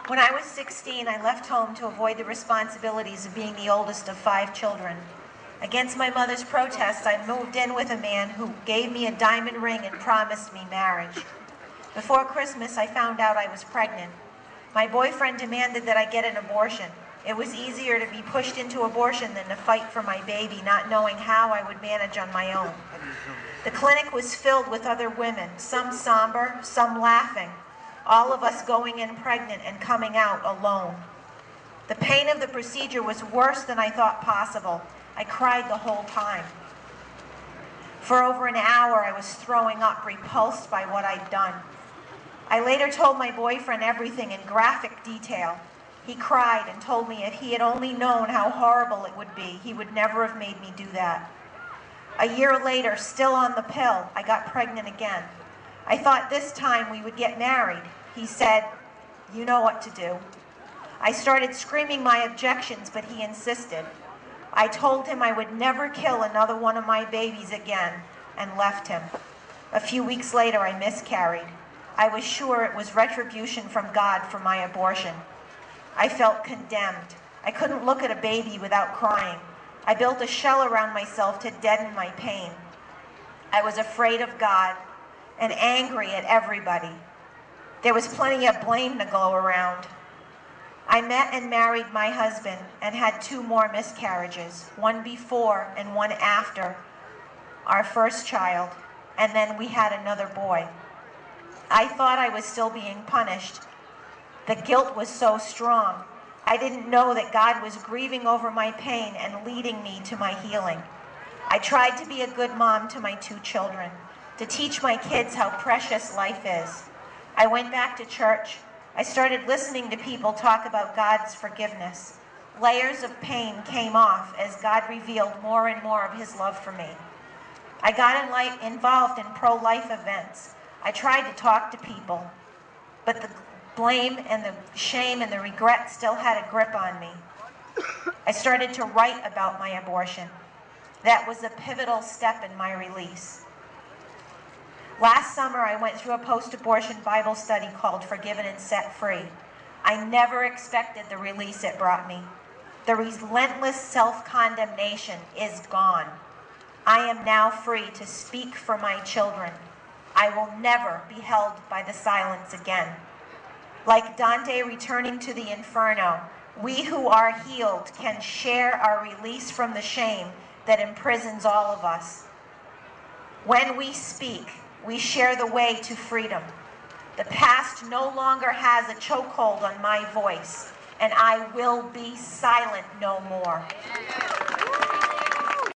When I was 16, I left home to avoid the responsibilities of being the oldest of 5 children. Against my mother's protest, I moved in with a man who gave me a diamond ring and promised me marriage. Before Christmas, I found out I was pregnant. My boyfriend demanded that I get an abortion. It was easier to be pushed into abortion than to fight for my baby, not knowing how I would manage on my own. The clinic was filled with other women, some somber, some laughing, all of us going in pregnant and coming out alone. The pain of the procedure was worse than I thought possible. I cried the whole time. For over an hour, I was throwing up, repulsed by what I'd done. I later told my boyfriend everything in graphic detail. He cried and told me if he had only known how horrible it would be, he would never have made me do that. A year later, still on the pill, I got pregnant again. I thought this time we would get married. He said, "You know what to do." I started screaming my objections, but he insisted. I told him I would never kill another one of my babies again and left him. A few weeks later, I miscarried. I was sure it was retribution from God for my abortion. I felt condemned. I couldn't look at a baby without crying. I built a shell around myself to deaden my pain. I was afraid of God and angry at everybody. There was plenty of blame to go around. I met and married my husband and had 2 more miscarriages, one before and one after our first child, and then we had another boy. I thought I was still being punished. The guilt was so strong. I didn't know that God was grieving over my pain and leading me to my healing. I tried to be a good mom to my 2 children, to teach my kids how precious life is. I went back to church. I started listening to people talk about God's forgiveness. Layers of pain came off as God revealed more and more of his love for me. I got involved in pro-life events. I tried to talk to people, but the blame and the shame and the regret still had a grip on me. I started to write about my abortion. That was a pivotal step in my release. Last summer, I went through a post-abortion Bible study called Forgiven and Set Free. I never expected the release it brought me. The relentless self-condemnation is gone. I am now free to speak for my children. I will never be held by the silence again. Like Dante returning to the Inferno, we who are healed can share our release from the shame that imprisons all of us. When we speak, we share the way to freedom. The past no longer has a chokehold on my voice, and I will be silent no more.